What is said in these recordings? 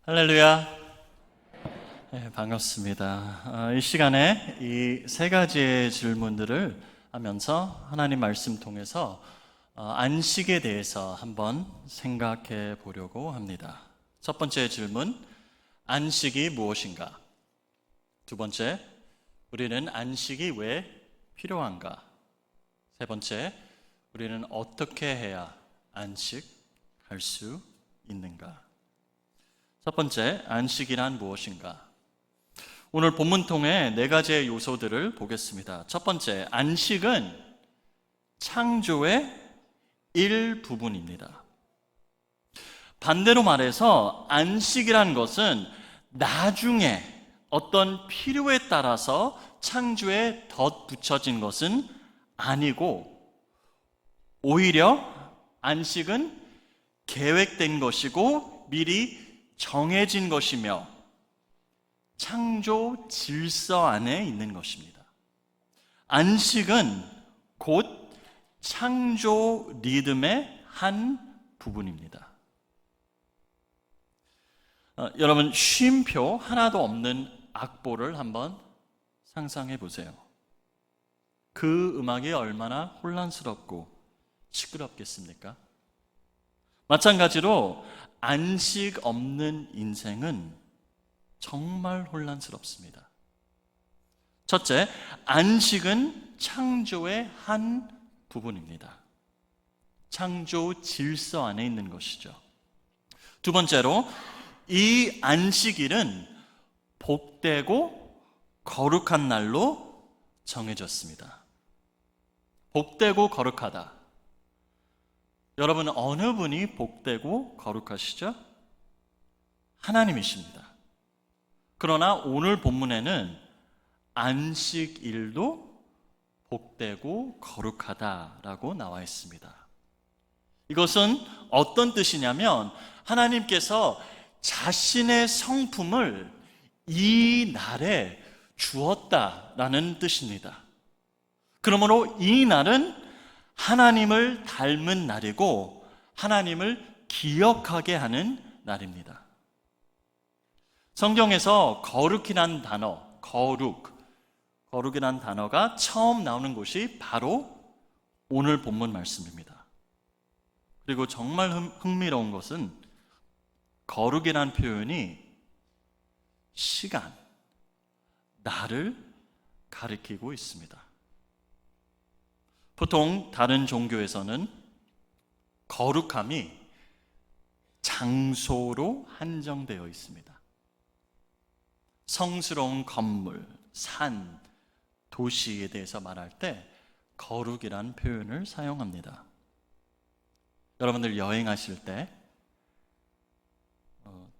할렐루야. 네, 반갑습니다. 이 시간에 이 세 가지의 질문들을 하면서 하나님 말씀 통해서 안식에 대해서 한번 생각해 보려고 합니다. 첫 번째 질문, 안식이 무엇인가? 두 번째, 우리는 안식이 왜 필요한가? 세 번째, 우리는 어떻게 해야 안식할 수 있는가? 첫 번째, 안식이란 무엇인가? 오늘 본문 통해 네 가지의 요소들을 보겠습니다. 첫 번째, 안식은 창조의 일부분입니다. 반대로 말해서 안식이란 것은 나중에 어떤 필요에 따라서 창조에 덧붙여진 것은 아니고, 오히려 안식은 계획된 것이고 미리 정해진 것이며 창조 질서 안에 있는 것입니다. 안식은 곧 창조 리듬의 한 부분입니다. 여러분, 쉼표 하나도 없는 악보를 한번 상상해 보세요. 그 음악이 얼마나 혼란스럽고 시끄럽겠습니까? 마찬가지로 안식 없는 인생은 정말 혼란스럽습니다. 첫째, 안식은 창조의 한 부분입니다. 창조 질서 안에 있는 것이죠. 두 번째로, 이 안식일은 복되고 거룩한 날로 정해졌습니다. 복되고 거룩하다. 여러분, 어느 분이 복되고 거룩하시죠? 하나님이십니다. 그러나 오늘 본문에는 안식일도 복되고 거룩하다라고 나와 있습니다. 이것은 어떤 뜻이냐면 하나님께서 자신의 성품을 이 날에 주었다라는 뜻입니다. 그러므로 이 날은 하나님을 닮은 날이고 하나님을 기억하게 하는 날입니다. 성경에서 거룩이란 단어, 거룩이란 단어가 처음 나오는 곳이 바로 오늘 본문 말씀입니다. 그리고 정말 흥미로운 것은 거룩이란 표현이 시간, 날을 가리키고 있습니다. 보통 다른 종교에서는 거룩함이 장소로 한정되어 있습니다. 성스러운 건물, 산, 도시에 대해서 말할 때 거룩이란 표현을 사용합니다. 여러분들 여행하실 때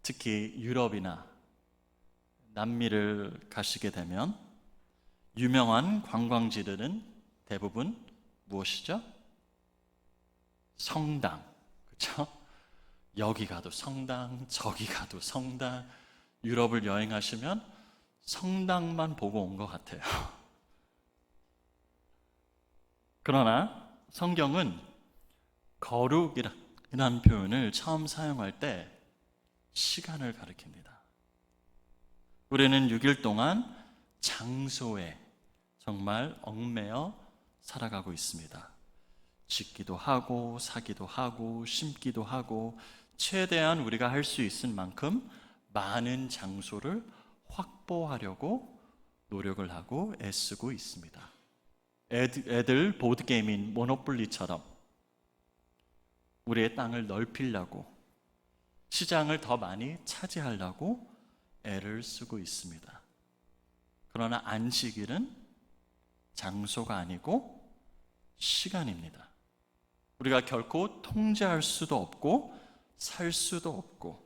특히 유럽이나 남미를 가시게 되면 유명한 관광지들은 대부분 무엇이죠? 성당, 그렇죠? 여기 가도 성당, 저기 가도 성당. 유럽을 여행하시면 성당만 보고 온 것 같아요. 그러나 성경은 거룩이라는 표현을 처음 사용할 때 시간을 가리킵니다. 우리는 6일 동안 장소에 정말 얽매여 살아가고 있습니다. 짓기도 하고 사기도 하고 심기도 하고 최대한 우리가 할 수 있을 만큼 많은 장소를 확보하려고 노력을 하고 애쓰고 있습니다. 애들 보드게임인 모노폴리처럼 우리의 땅을 넓히려고, 시장을 더 많이 차지하려고 애를 쓰고 있습니다. 그러나 안식일은 장소가 아니고 시간입니다. 우리가 결코 통제할 수도 없고 살 수도 없고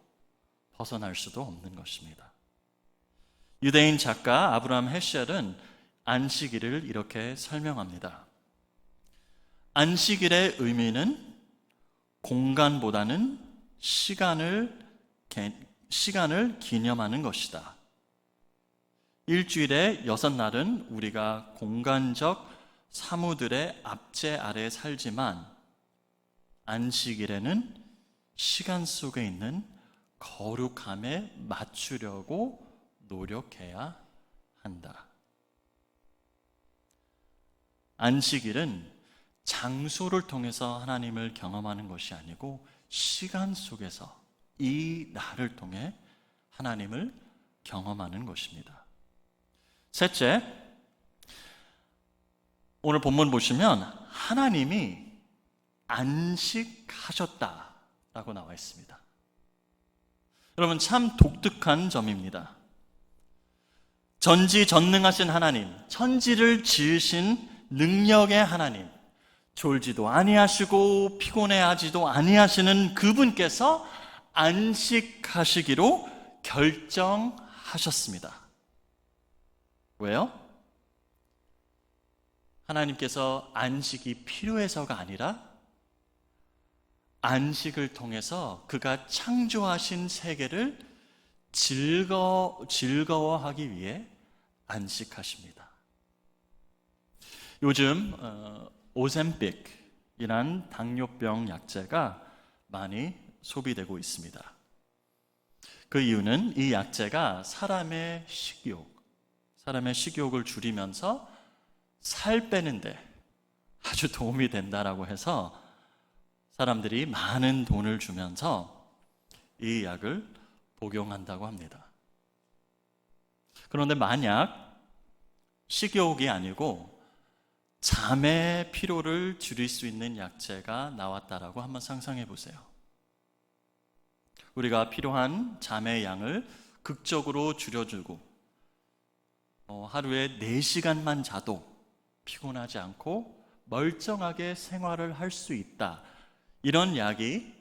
벗어날 수도 없는 것입니다. 유대인 작가 아브라함 헤셜은 안식일을 이렇게 설명합니다. 안식일의 의미는 공간보다는 시간을 기념하는 것이다. 일주일에 6날은 우리가 공간적 사무들의 압제 아래 살지만 안식일에는 시간 속에 있는 거룩함에 맞추려고 노력해야 한다. 안식일은 장소를 통해서 하나님을 경험하는 것이 아니고 시간 속에서 이 날을 통해 하나님을 경험하는 것입니다. 셋째, 오늘 본문 보시면 하나님이 안식하셨다라고 나와 있습니다. 여러분, 참 독특한 점입니다. 전지전능하신 하나님, 천지를 지으신 능력의 하나님, 졸지도 아니하시고 피곤해하지도 아니하시는 그분께서 안식하시기로 결정하셨습니다. 왜요? 하나님께서 안식이 필요해서가 아니라 안식을 통해서 그가 창조하신 세계를 즐거워하기 위해 안식하십니다. 요즘 오젬픽이란 당뇨병 약제가 많이 소비되고 있습니다. 그 이유는 이 약제가 사람의 식욕을 줄이면서 살 빼는데 아주 도움이 된다라고 해서 사람들이 많은 돈을 주면서 이 약을 복용한다고 합니다. 그런데 만약 식욕이 아니고 잠의 피로를 줄일 수 있는 약제가 나왔다라고 한번 상상해 보세요. 우리가 필요한 잠의 양을 극적으로 줄여주고 하루에 4시간만 자도 피곤하지 않고 멀쩡하게 생활을 할 수 있다, 이런 약이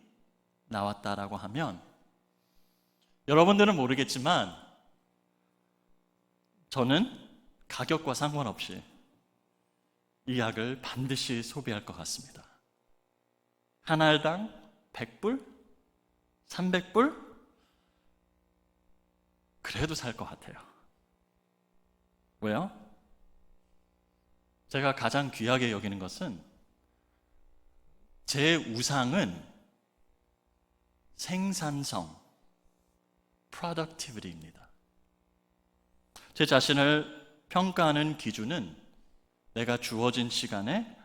나왔다라고 하면 여러분들은 모르겠지만 저는 가격과 상관없이 이 약을 반드시 소비할 것 같습니다. 한 알당 100불? 300불? 그래도 살 것 같아요. 왜요? 제가 가장 귀하게 여기는 것은 제 우상은 생산성, productivity입니다. 제 자신을 평가하는 기준은 내가 주어진 시간에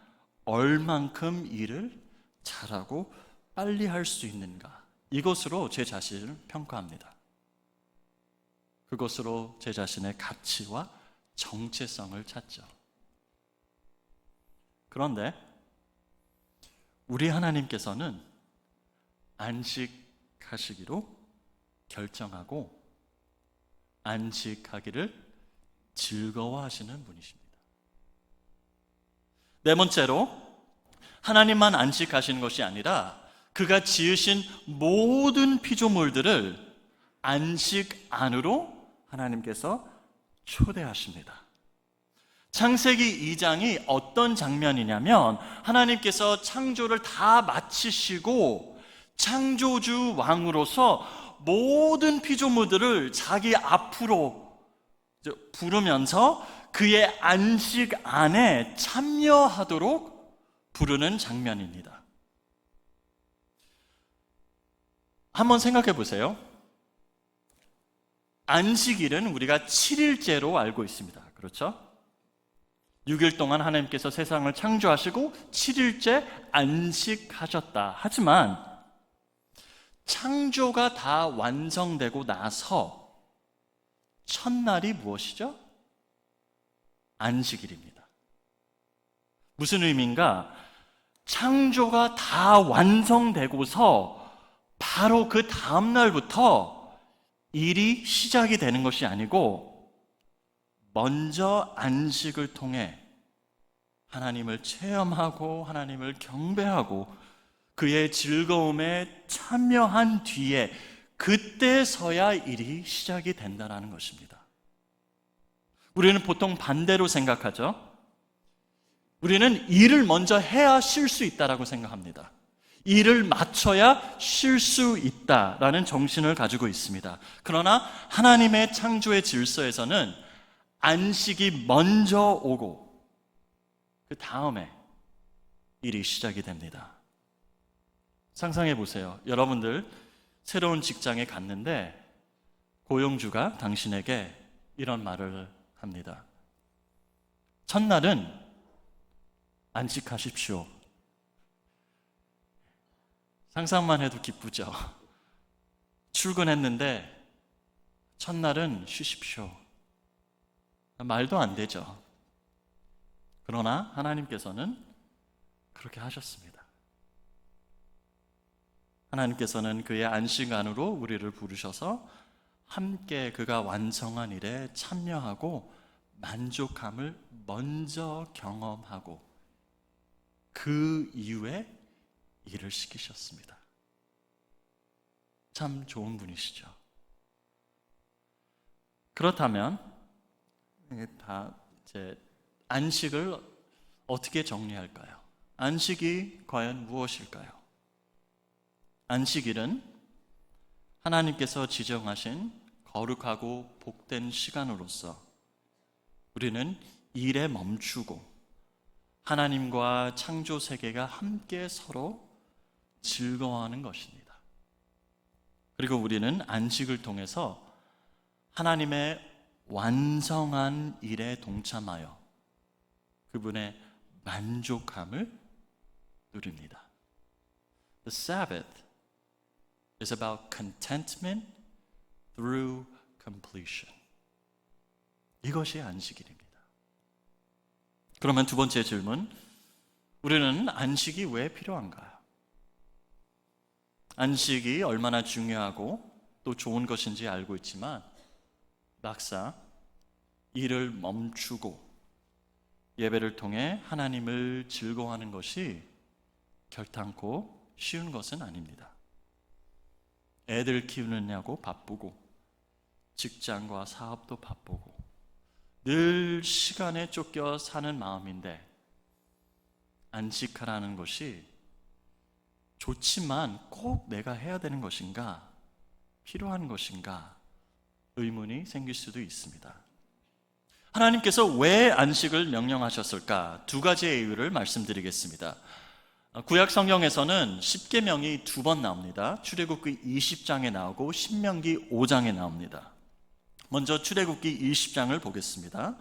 얼만큼 일을 잘하고 빨리 할 수 있는가, 이것으로 제 자신을 평가합니다. 그것으로 제 자신의 가치와 정체성을 찾죠. 그런데 우리 하나님께서는 안식하시기로 결정하고 안식하기를 즐거워하시는 분이십니다. 네 번째로, 하나님만 안식하시는 것이 아니라 그가 지으신 모든 피조물들을 안식 안으로 하나님께서 초대하십니다. 창세기 2장이 어떤 장면이냐면 하나님께서 창조를 다 마치시고 창조주 왕으로서 모든 피조물들을 자기 앞으로 부르면서 그의 안식 안에 참여하도록 부르는 장면입니다. 한번 생각해 보세요. 안식일은 우리가 7일째로 알고 있습니다. 그렇죠? 6일 동안 하나님께서 세상을 창조하시고 7일째 안식하셨다. 하지만 창조가 다 완성되고 나서 첫날이 무엇이죠? 안식일입니다. 무슨 의미인가? 창조가 다 완성되고서 바로 그 다음 날부터 일이 시작이 되는 것이 아니고 먼저 안식을 통해 하나님을 체험하고 하나님을 경배하고 그의 즐거움에 참여한 뒤에 그때서야 일이 시작이 된다는 것입니다. 우리는 보통 반대로 생각하죠. 우리는 일을 먼저 해야 쉴 수 있다라고 생각합니다. 일을 마쳐야 쉴 수 있다라는 정신을 가지고 있습니다. 그러나 하나님의 창조의 질서에서는 안식이 먼저 오고 그 다음에 일이 시작이 됩니다. 상상해 보세요. 여러분들 새로운 직장에 갔는데 고용주가 당신에게 이런 말을 합니다. 첫날은 안식하십시오. 상상만 해도 기쁘죠. 출근했는데 첫날은 쉬십시오. 말도 안 되죠. 그러나 하나님께서는 그렇게 하셨습니다. 하나님께서는 그의 안식안으로 우리를 부르셔서 함께 그가 완성한 일에 참여하고 만족함을 먼저 경험하고 그 이후에 일을 시키셨습니다. 참 좋은 분이시죠. 그렇다면 다 이제 안식을 어떻게 정리할까요? 안식이 과연 무엇일까요? 안식일은 하나님께서 지정하신 거룩하고 복된 시간으로서 우리는 일에 멈추고 하나님과 창조 세계가 함께 서로 즐거워하는 것입니다. 그리고 우리는 안식을 통해서 하나님의 완성한 일에 동참하여 그분의 만족함을 누립니다. The Sabbath is about contentment through completion. 이것이 안식일입니다. 그러면 두 번째 질문, 우리는 안식이 왜 필요한가요? 안식이 얼마나 중요하고 또 좋은 것인지 알고 있지만 막상 일을 멈추고 예배를 통해 하나님을 즐거워하는 것이 결탄코 쉬운 것은 아닙니다. 애들 키우느냐고 바쁘고 직장과 사업도 바쁘고 늘 시간에 쫓겨 사는 마음인데 안식하라는 것이 좋지만 꼭 내가 해야 되는 것인가? 필요한 것인가? 의문이 생길 수도 있습니다. 하나님께서 왜 안식을 명령하셨을까? 두 가지의 이유를 말씀드리겠습니다. 구약 성경에서는 십계명이 두 번 나옵니다. 출애굽기 20장에 나오고 신명기 5장에 나옵니다. 먼저 출애굽기 20장을 보겠습니다.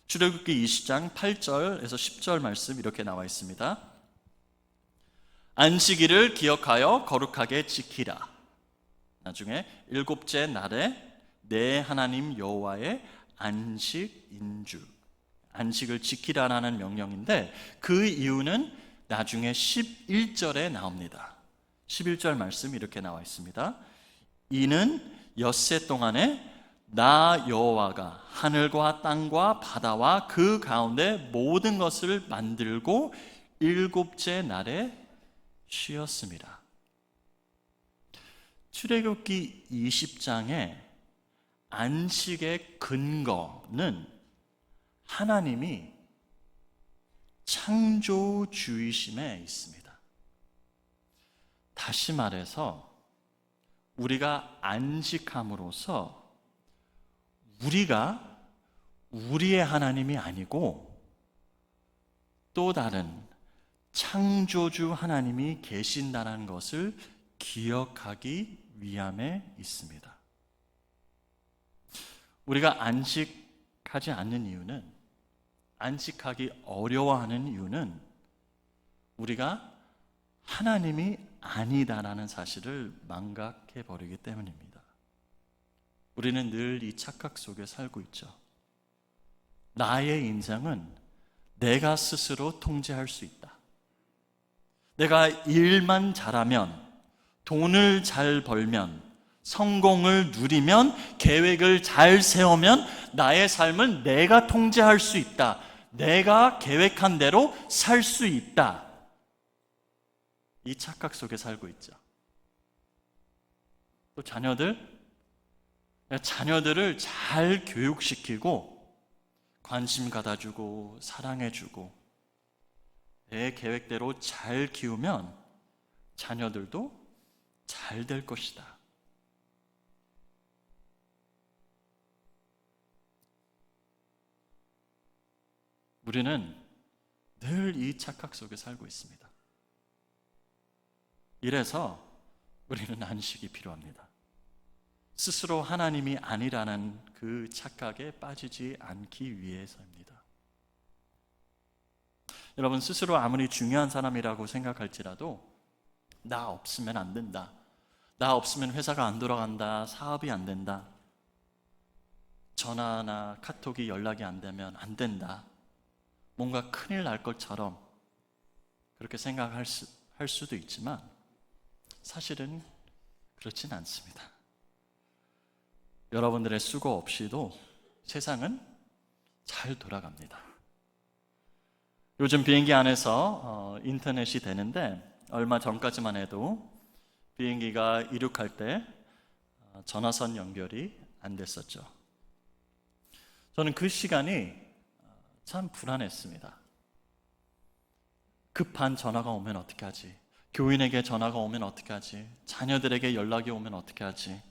출애굽기 20장 8절에서 10절 말씀 이렇게 나와 있습니다. 안식일을 기억하여 거룩하게 지키라. 나중에 일곱째 날에 내 하나님 여호와의 안식인주, 안식을 지키라라는 명령인데 그 이유는 나중에 11절에 나옵니다. 11절 말씀 이렇게 나와 있습니다. 이는 엿새 동안에 나 여호와가 하늘과 땅과 바다와 그 가운데 모든 것을 만들고 일곱째 날에 쉬었습니다. 출애굽기 20장에 안식의 근거는 하나님이 창조주의심에 있습니다. 다시 말해서 우리가 안식함으로써 우리가 우리의 하나님이 아니고 또 다른 창조주 하나님이 계신다는 것을 기억하기 위함에 있습니다. 우리가 안식하지 않는 이유는, 안식하기 어려워하는 이유는 우리가 하나님이 아니다라는 사실을 망각해 버리기 때문입니다. 우리는 늘 이 착각 속에 살고 있죠. 나의 인생은 내가 스스로 통제할 수 있다. 내가 일만 잘하면, 돈을 잘 벌면, 성공을 누리면, 계획을 잘 세우면 나의 삶은 내가 통제할 수 있다. 내가 계획한 대로 살 수 있다. 이 착각 속에 살고 있죠. 또 자녀들을 잘 교육시키고 관심 가다주고 사랑해주고 내 계획대로 잘 키우면 자녀들도 잘 될 것이다. 우리는 늘 이 착각 속에 살고 있습니다. 이래서 우리는 안식이 필요합니다. 스스로 하나님이 아니라는 그 착각에 빠지지 않기 위해서입니다. 여러분, 스스로 아무리 중요한 사람이라고 생각할지라도 나 없으면 안 된다, 나 없으면 회사가 안 돌아간다, 사업이 안 된다, 전화나 카톡이 연락이 안 되면 안 된다, 뭔가 큰일 날 것처럼 그렇게 생각할 수도 있지만 사실은 그렇진 않습니다. 여러분들의 수고 없이도 세상은 잘 돌아갑니다. 요즘 비행기 안에서 인터넷이 되는데 얼마 전까지만 해도 비행기가 이륙할 때 전화선 연결이 안 됐었죠. 저는 그 시간이 참 불안했습니다. 급한 전화가 오면 어떻게 하지? 교인에게 전화가 오면 어떻게 하지? 자녀들에게 연락이 오면 어떻게 하지?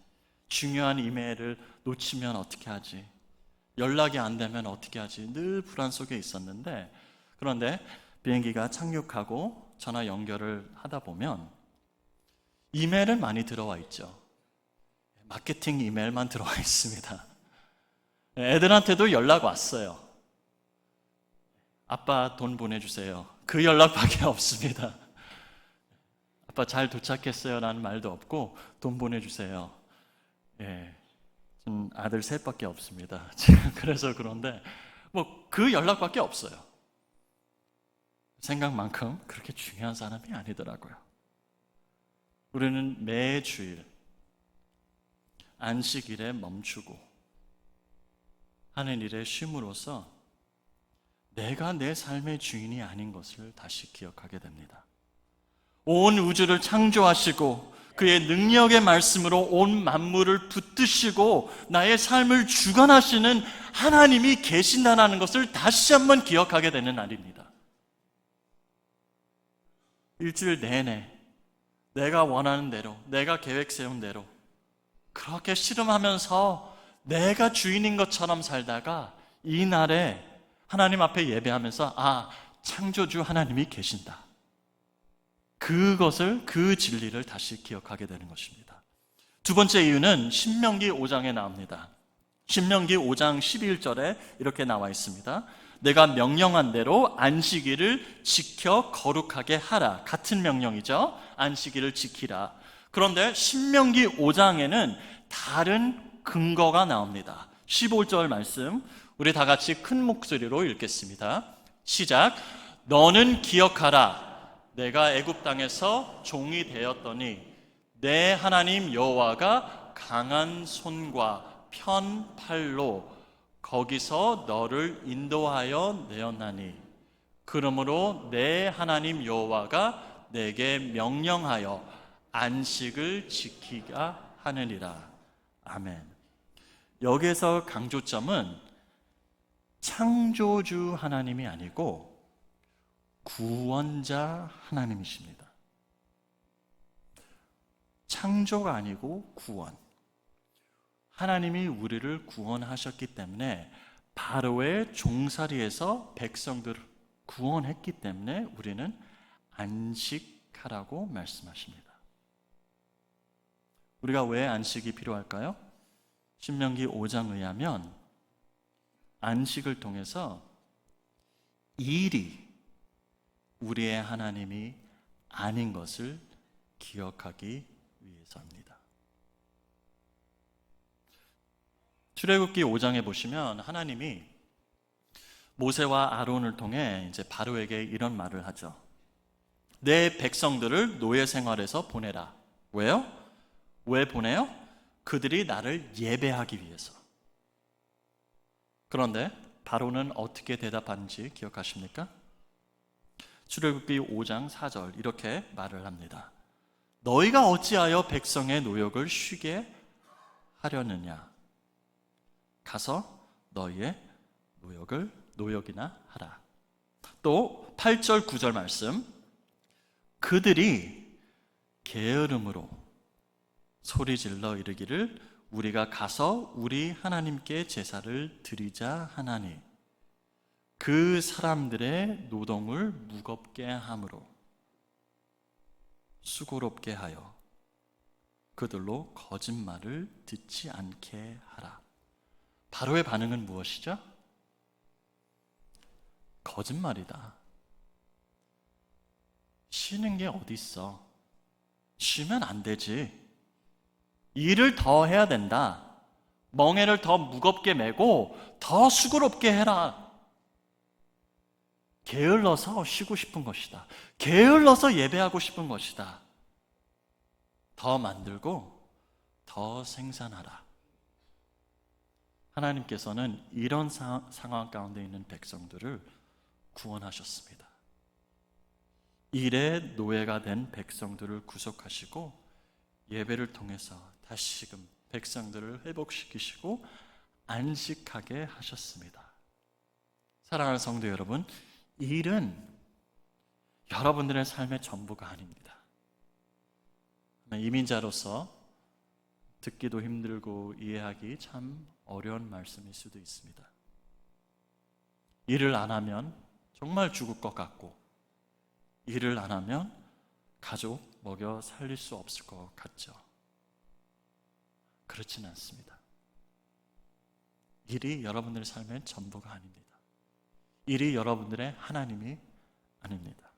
중요한 이메일을 놓치면 어떻게 하지? 연락이 안 되면 어떻게 하지? 늘 불안 속에 있었는데, 그런데 비행기가 착륙하고 전화 연결을 하다 보면 이메일은 많이 들어와 있죠. 마케팅 이메일만 들어와 있습니다. 애들한테도 연락 왔어요. 아빠 돈 보내주세요. 그 연락밖에 없습니다. 아빠 잘 도착했어요 라는 말도 없고 돈 보내주세요. 전 아들 셋밖에 없습니다. 그래서 그런데 뭐 그 연락밖에 없어요. 생각만큼 그렇게 중요한 사람이 아니더라고요. 우리는 매주일 안식일에 멈추고 하는 일에 쉼으로써 내가 내 삶의 주인이 아닌 것을 다시 기억하게 됩니다. 온 우주를 창조하시고 그의 능력의 말씀으로 온 만물을 붙드시고 나의 삶을 주관하시는 하나님이 계신다는 것을 다시 한번 기억하게 되는 날입니다. 일주일 내내 내가 원하는 대로, 내가 계획 세운 대로 그렇게 씨름하면서 내가 주인인 것처럼 살다가 이 날에 하나님 앞에 예배하면서 창조주 하나님이 계신다, 그것을, 그 진리를 다시 기억하게 되는 것입니다. 두 번째 이유는 신명기 5장에 나옵니다. 신명기 5장 11절에 이렇게 나와 있습니다. 내가 명령한 대로 안식일을 지켜 거룩하게 하라. 같은 명령이죠. 안식일을 지키라. 그런데 신명기 5장에는 다른 근거가 나옵니다. 15절 말씀 우리 다 같이 큰 목소리로 읽겠습니다. 시작. 너는 기억하라. 내가 애굽 땅에서 종이 되었더니 내 하나님 여호와가 강한 손과 편 팔로 거기서 너를 인도하여 내었나니 그러므로 내 하나님 여호와가 내게 명령하여 안식을 지키가 하느니라. 아멘. 여기에서 강조점은 창조주 하나님이 아니고 구원자 하나님이십니다. 창조가 아니고 구원. 하나님이 우리를 구원하셨기 때문에 바로의 종살이에서 백성들을 구원했기 때문에 우리는 안식하라고 말씀하십니다. 우리가 왜 안식이 필요할까요? 신명기 5장에 의하면 안식을 통해서 일이 우리의 하나님이 아닌 것을 기억하기 위해서입니다. 출애굽기 5장에 보시면 하나님이 모세와 아론을 통해 이제 바로에게 이런 말을 하죠. 내 백성들을 노예 생활에서 보내라. 왜요? 왜 보내요? 그들이 나를 예배하기 위해서. 그런데 바로는 어떻게 대답하는지 기억하십니까? 출애굽기 5장 4절 이렇게 말을 합니다. 너희가 어찌하여 백성의 노역을 쉬게 하려느냐? 가서 너희의 노역이나 하라. 또 8절 9절 말씀 그들이 게으름으로 소리질러 이르기를 우리가 가서 우리 하나님께 제사를 드리자 하나니 그 사람들의 노동을 무겁게 함으로 수고롭게 하여 그들로 거짓말을 듣지 않게 하라. 바로의 반응은 무엇이죠? 거짓말이다. 쉬는 게 어디 있어? 쉬면 안 되지. 일을 더 해야 된다. 멍에를 더 무겁게 메고 더 수고롭게 해라. 게을러서 쉬고 싶은 것이다. 게을러서 예배하고 싶은 것이다. 더 만들고 더 생산하라. 하나님께서는 이런 상황 가운데 있는 백성들을 구원하셨습니다. 일의 노예가 된 백성들을 구속하시고 예배를 통해서 다시금 백성들을 회복시키시고 안식하게 하셨습니다. 사랑하는 성도 여러분, 일은 여러분들의 삶의 전부가 아닙니다. 이민자로서 듣기도 힘들고 이해하기 참 어려운 말씀일 수도 있습니다. 일을 안 하면 정말 죽을 것 같고, 일을 안 하면 가족 먹여 살릴 수 없을 것 같죠. 그렇지는 않습니다. 일이 여러분들의 삶의 전부가 아닙니다. 일이 여러분들의 하나님이 아닙니다.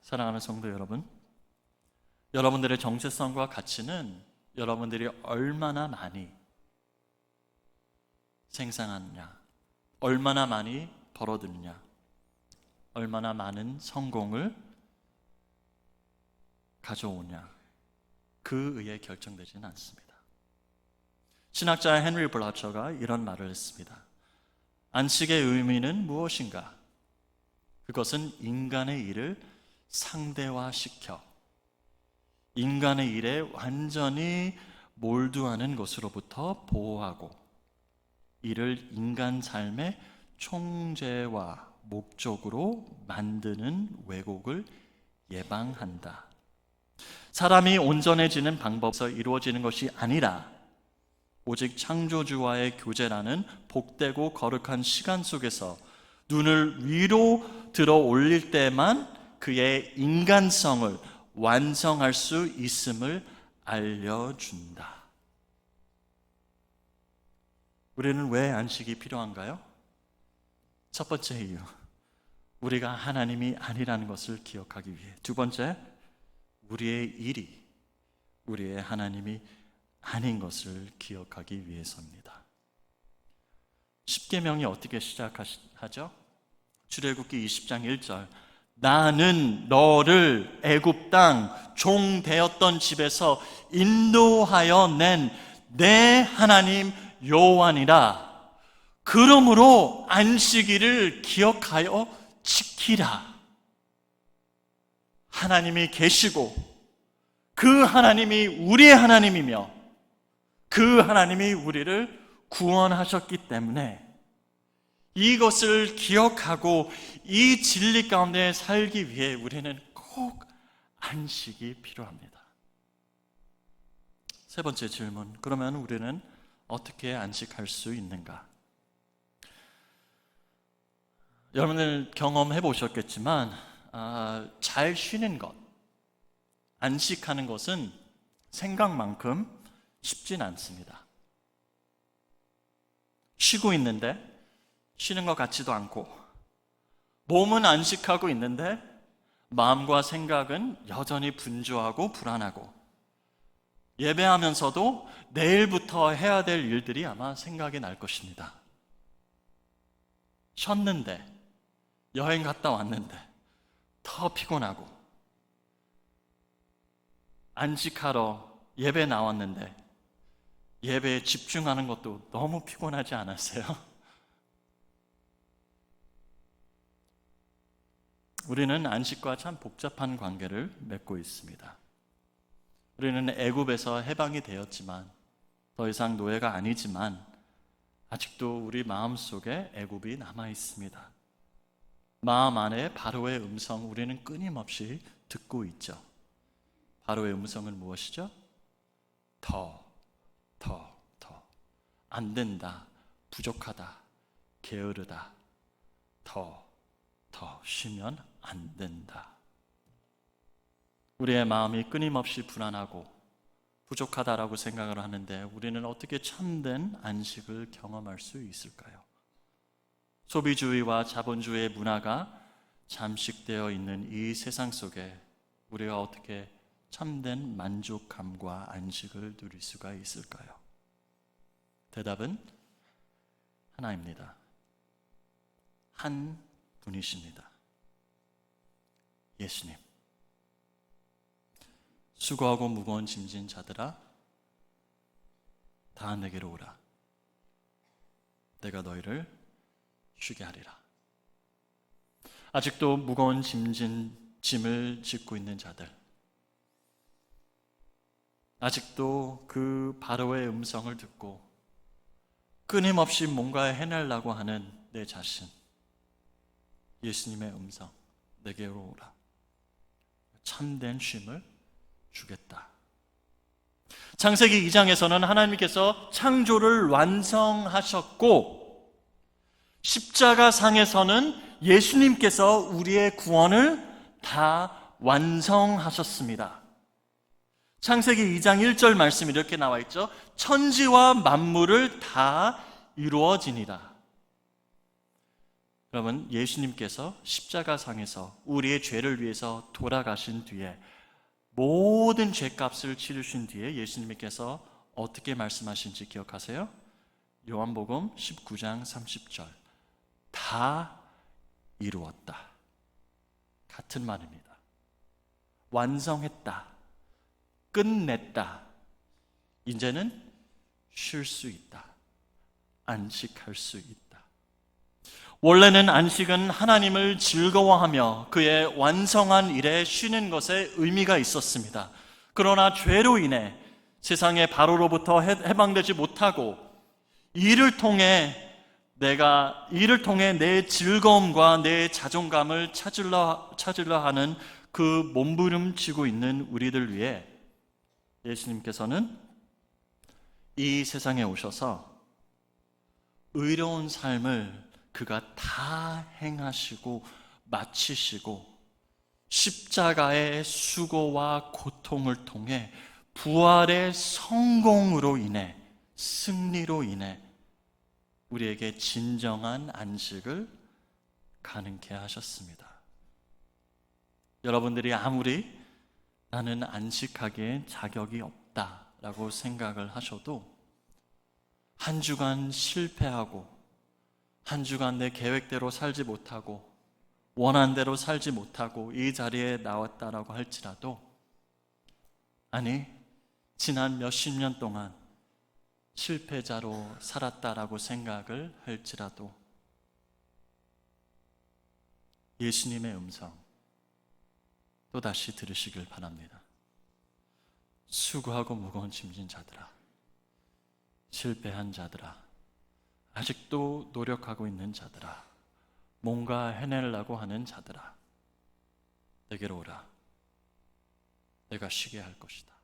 사랑하는 성도 여러분, 여러분들의 정체성과 가치는 여러분들이 얼마나 많이 생산하느냐, 얼마나 많이 벌어들느냐, 얼마나 많은 성공을 가져오냐, 그 의에 결정되지는 않습니다. 신학자 헨리 블라처가 이런 말을 했습니다. 안식의 의미는 무엇인가? 그것은 인간의 일을 상대화시켜 인간의 일에 완전히 몰두하는 것으로부터 보호하고 이를 인간 삶의 총재와 목적으로 만드는 왜곡을 예방한다. 사람이 온전해지는 방법에서 이루어지는 것이 아니라 오직 창조주와의 교제라는 복되고 거룩한 시간 속에서 눈을 위로 들어 올릴 때만 그의 인간성을 완성할 수 있음을 알려준다. 우리는 왜 안식이 필요한가요? 첫 번째 이유, 우리가 하나님이 아니라는 것을 기억하기 위해. 두 번째, 우리의 일이 우리의 하나님이 아닌 것을 기억하기 위해서입니다. 십계명이 어떻게 시작하죠? 출애굽기 20장 1절, 나는 너를 애굽 땅 종 되었던 집에서 인도하여 낸 내 하나님 여호와니라. 그러므로 안식일을 기억하여 지키라. 하나님이 계시고 그 하나님이 우리의 하나님이며 그 하나님이 우리를 구원하셨기 때문에 이것을 기억하고 이 진리 가운데 살기 위해 우리는 꼭 안식이 필요합니다. 세 번째 질문, 그러면 우리는 어떻게 안식할 수 있는가? 여러분들 경험해 보셨겠지만 잘 쉬는 것, 안식하는 것은 생각만큼 쉽진 않습니다. 쉬고 있는데 쉬는 것 같지도 않고, 몸은 안식하고 있는데 마음과 생각은 여전히 분주하고 불안하고, 예배하면서도 내일부터 해야 될 일들이 아마 생각이 날 것입니다. 쉬었는데, 여행 갔다 왔는데 더 피곤하고, 안식하러 예배 나왔는데 예배에 집중하는 것도 너무 피곤하지 않았어요? 우리는 안식과 참 복잡한 관계를 맺고 있습니다. 우리는 애굽에서 해방이 되었지만, 더 이상 노예가 아니지만 아직도 우리 마음속에 애굽이 남아 있습니다. 마음 안에 바로의 음성, 우리는 끊임없이 듣고 있죠. 바로의 음성은 무엇이죠? 더. 안 된다, 부족하다, 게으르다, 더 쉬면 안 된다. 우리의 마음이 끊임없이 불안하고 부족하다라고 생각을 하는데 우리는 어떻게 참된 안식을 경험할 수 있을까요? 소비주의와 자본주의의 문화가 잠식되어 있는 이 세상 속에 우리가 어떻게 참된 만족감과 안식을 누릴 수가 있을까요? 대답은 하나입니다. 한 분이십니다. 예수님. 수고하고 무거운 짐진 자들아, 다 내게로 오라. 내가 너희를 쉬게 하리라. 아직도 무거운 짐을 짓고 있는 자들, 아직도 그 바로의 음성을 듣고 끊임없이 뭔가 해내려고 하는 내 자신, 예수님의 음성, 내게로 오라. 참된 쉼을 주겠다. 창세기 2장에서는 하나님께서 창조를 완성하셨고, 십자가상에서는 예수님께서 우리의 구원을 다 완성하셨습니다. 창세기 2장 1절 말씀이 이렇게 나와 있죠. 천지와 만물을 다 이루어지니라. 여러분, 예수님께서 십자가상에서 우리의 죄를 위해서 돌아가신 뒤에, 모든 죄값을 치르신 뒤에 예수님께서 어떻게 말씀하신지 기억하세요? 요한복음 19장 30절. 다 이루었다. 같은 말입니다. 완성했다. 끝냈다. 이제는 쉴 수 있다. 안식할 수 있다. 원래는 안식은 하나님을 즐거워하며 그의 완성한 일에 쉬는 것에 의미가 있었습니다. 그러나 죄로 인해 세상의 바로로부터 해방되지 못하고 일을 통해 내 즐거움과 내 자존감을 찾으려 하는 그 몸부림치고 있는 우리들 위해 예수님께서는 이 세상에 오셔서 의로운 삶을 그가 다 행하시고 마치시고 십자가의 수고와 고통을 통해 부활의 성공으로 인해, 승리로 인해 우리에게 진정한 안식을 가능케 하셨습니다. 여러분들이 아무리 나는 안식하기에 자격이 없다라고 생각을 하셔도 한 주간 실패하고 한 주간 내 계획대로 살지 못하고 원한 대로 살지 못하고 이 자리에 나왔다라고 할지라도, 아니 지난 몇십 년 동안 실패자로 살았다라고 생각을 할지라도 예수님의 음성 또다시 들으시길 바랍니다. 수고하고 무거운 짐진 자들아, 실패한 자들아, 아직도 노력하고 있는 자들아, 뭔가 해내려고 하는 자들아, 내게로 오라. 내가 쉬게 할 것이다.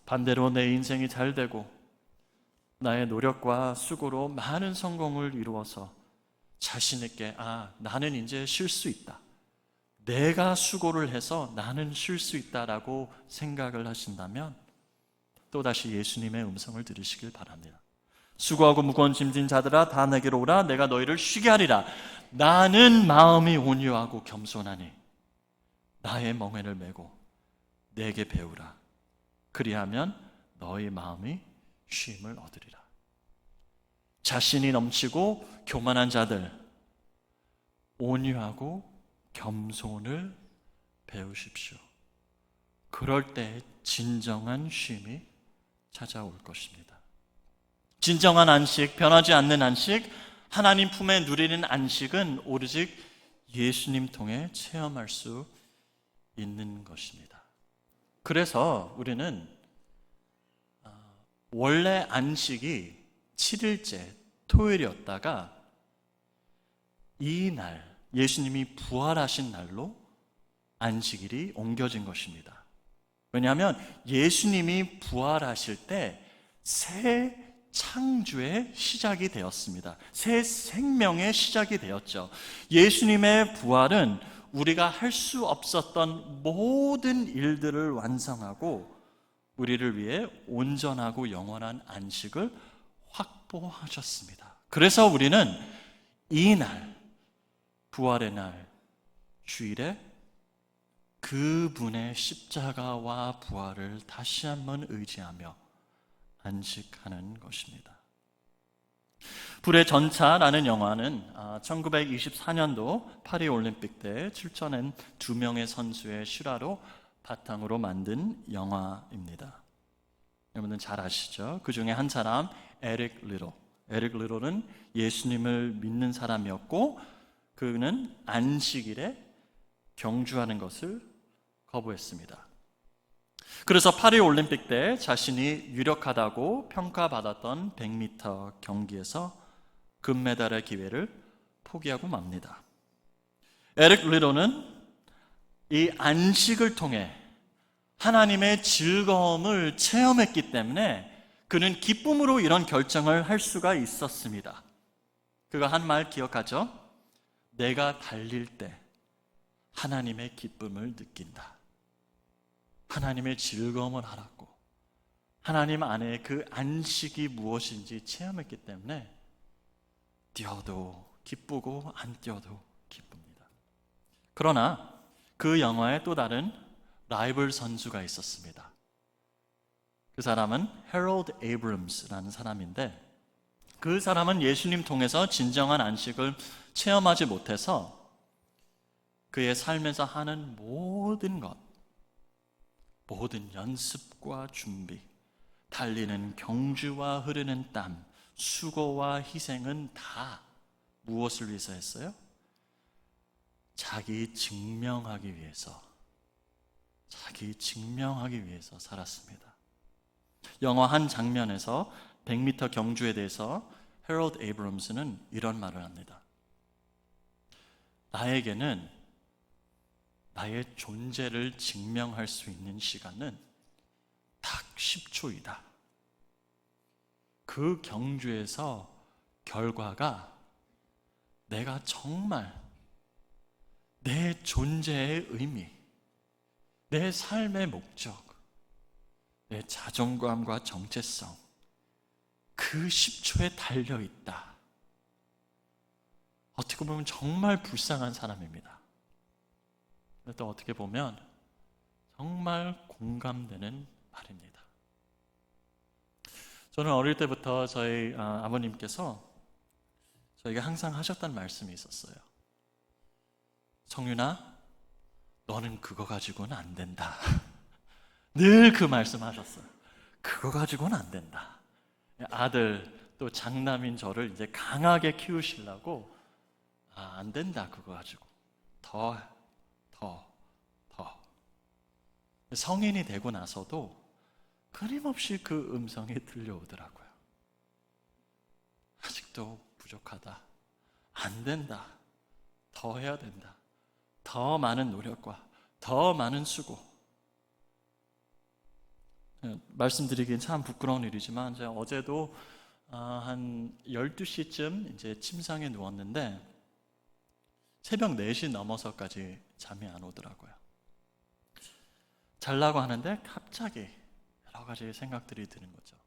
반대로 내 인생이 잘 되고 나의 노력과 수고로 많은 성공을 이루어서 자신 있게 나는 이제 쉴 수 있다, 내가 수고를 해서 나는 쉴 수 있다라고 생각을 하신다면 또다시 예수님의 음성을 들으시길 바랍니다. 수고하고 무거운 짐진 자들아, 다 내게로 오라. 내가 너희를 쉬게 하리라. 나는 마음이 온유하고 겸손하니 나의 멍에를 메고 내게 배우라. 그리하면 너희 마음이 쉼을 얻으리라. 자신이 넘치고 교만한 자들, 온유하고 겸손을 배우십시오. 그럴 때 진정한 쉼이 찾아올 것입니다. 진정한 안식, 변하지 않는 안식, 하나님 품에 누리는 안식은 오로지 예수님 통해 체험할 수 있는 것입니다. 그래서 우리는 원래 안식이 7일째 토요일이었다가 이 날, 예수님이 부활하신 날로 안식일이 옮겨진 것입니다. 왜냐하면 예수님이 부활하실 때 새 창조의 시작이 되었습니다. 새 생명의 시작이 되었죠. 예수님의 부활은 우리가 할 수 없었던 모든 일들을 완성하고 우리를 위해 온전하고 영원한 안식을 확보하셨습니다. 그래서 우리는 이 날, 부활의 날, 주일에 그분의 십자가와 부활을 다시 한번 의지하며 안식하는 것입니다. 불의 전차라는 영화는 1924년도 파리 올림픽 때 출전한 2명의 선수의 실화로 바탕으로 만든 영화입니다. 여러분들 잘 아시죠? 그 중에 한 사람 에릭 리로. 에릭 리로는 예수님을 믿는 사람이었고 그는 안식일에 경주하는 것을 거부했습니다. 그래서 파리 올림픽 때 자신이 유력하다고 평가받았던 100m 경기에서 금메달의 기회를 포기하고 맙니다. 에릭 리로는 이 안식을 통해 하나님의 즐거움을 체험했기 때문에 그는 기쁨으로 이런 결정을 할 수가 있었습니다. 그가 한 말 기억하죠? 내가 달릴 때 하나님의 기쁨을 느낀다. 하나님의 즐거움을 알았고 하나님 안에 그 안식이 무엇인지 체험했기 때문에 뛰어도 기쁘고 안 뛰어도 기쁩니다. 그러나 그 영화에 또 다른 라이벌 선수가 있었습니다. 그 사람은 해럴드 에이브럼스라는 사람인데 그 사람은 예수님 통해서 진정한 안식을 체험하지 못해서 그의 삶에서 하는 모든 것, 모든 연습과 준비, 달리는 경주와 흐르는 땀, 수고와 희생은 다 무엇을 위해서 했어요? 자기 증명하기 위해서 살았습니다. 영화 한 장면에서 100m 경주에 대해서 해럴드 에이브럼스는 이런 말을 합니다. 나에게는 나의 존재를 증명할 수 있는 시간은 딱 10초이다. 그 경주에서 결과가 내가 정말 내 존재의 의미, 내 삶의 목적, 내 자존감과 정체성, 그 10초에 달려있다. 어떻게 보면 정말 불쌍한 사람입니다. 또 어떻게 보면 정말 공감되는 말입니다. 저는 어릴 때부터 저희 아버님께서 저에게 항상 하셨던 말씀이 있었어요. 성윤아, 너는 그거 가지고는 안 된다. 늘 그 말씀하셨어요. 그거 가지고는 안 된다. 아들 또 장남인 저를 이제 강하게 키우시려고 안 된다 그거 가지고 더 성인이 되고 나서도 끊임없이 그 음성이 들려오더라고요. 아직도 부족하다. 안 된다. 더 해야 된다. 더 많은 노력과 더 많은 수고. 말씀드리기엔 참 부끄러운 일이지만 제가 어제도 한 12시쯤 이제 침상에 누웠는데 새벽 4시 넘어서까지 잠이 안 오더라고요. 자려고 하는데 갑자기 여러 가지 생각들이 드는 거죠.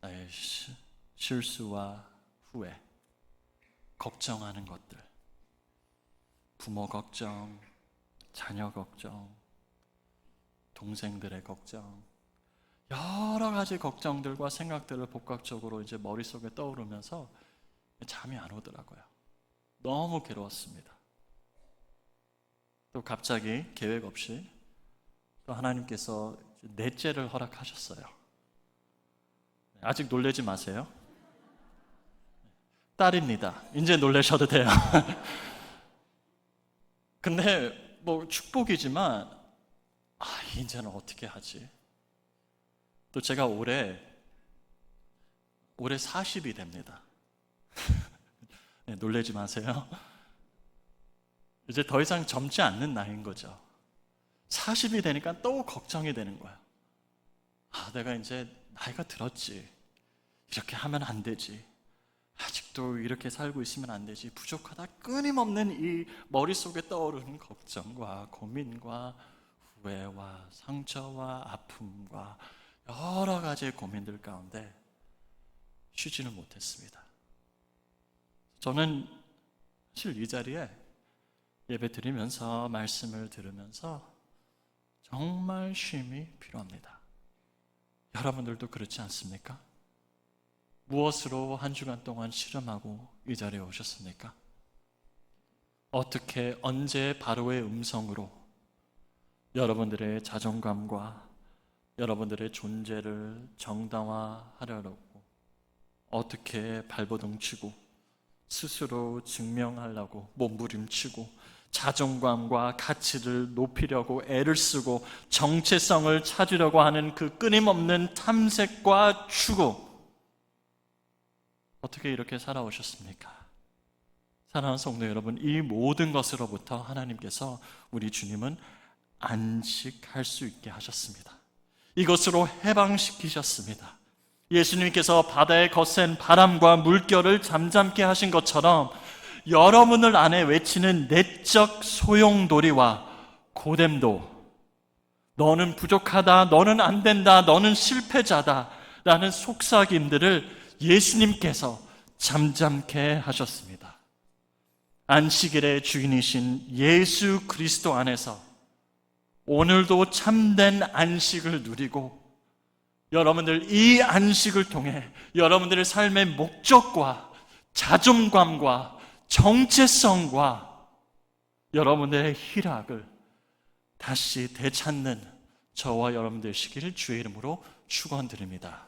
나의 실수와 후회, 걱정하는 것들, 부모 걱정, 자녀 걱정, 동생들의 걱정, 여러 가지 걱정들과 생각들을 복합적으로 이제 머릿속에 떠오르면서 잠이 안 오더라고요. 너무 괴로웠습니다. 또 갑자기 계획 없이 또 하나님께서 넷째를 허락하셨어요. 아직 놀라지 마세요. 딸입니다. 이제 놀라셔도 돼요. 근데 뭐 축복이지만 이제는 어떻게 하지? 또 제가 올해 40이 됩니다. 네, 놀라지 마세요. 이제 더 이상 젊지 않는 나이인 거죠. 40이 되니까 또 걱정이 되는 거야. 내가 이제 나이가 들었지. 이렇게 하면 안 되지. 아직도 이렇게 살고 있으면 안 되지, 부족하다, 끊임없는 이 머릿속에 떠오르는 걱정과 고민과 후회와 상처와 아픔과 여러 가지의 고민들 가운데 쉬지는 못했습니다. 저는 사실 이 자리에 예배 드리면서 말씀을 들으면서 정말 쉼이 필요합니다. 여러분들도 그렇지 않습니까? 무엇으로 한 주간 동안 씨름하고 이 자리에 오셨습니까? 어떻게, 언제 바로의 음성으로 여러분들의 자존감과 여러분들의 존재를 정당화하려고 어떻게 발버둥 치고 스스로 증명하려고 몸부림치고 자존감과 가치를 높이려고 애를 쓰고 정체성을 찾으려고 하는 그 끊임없는 탐색과 추구, 어떻게 이렇게 살아오셨습니까? 사랑하는 성도 여러분, 이 모든 것으로부터 하나님께서, 우리 주님은 안식할 수 있게 하셨습니다. 이것으로 해방시키셨습니다. 예수님께서 바다의 거센 바람과 물결을 잠잠케 하신 것처럼 여러분을 안에 외치는 내적 소용돌이와 고됨도, 너는 부족하다, 너는 안 된다, 너는 실패자다 라는 속삭임들을 예수님께서 잠잠케 하셨습니다. 안식일의 주인이신 예수 그리스도 안에서 오늘도 참된 안식을 누리고, 여러분들 이 안식을 통해 여러분들의 삶의 목적과 자존감과 정체성과 여러분들의 희락을 다시 되찾는 저와 여러분 되시기를 주의 이름으로 축원드립니다.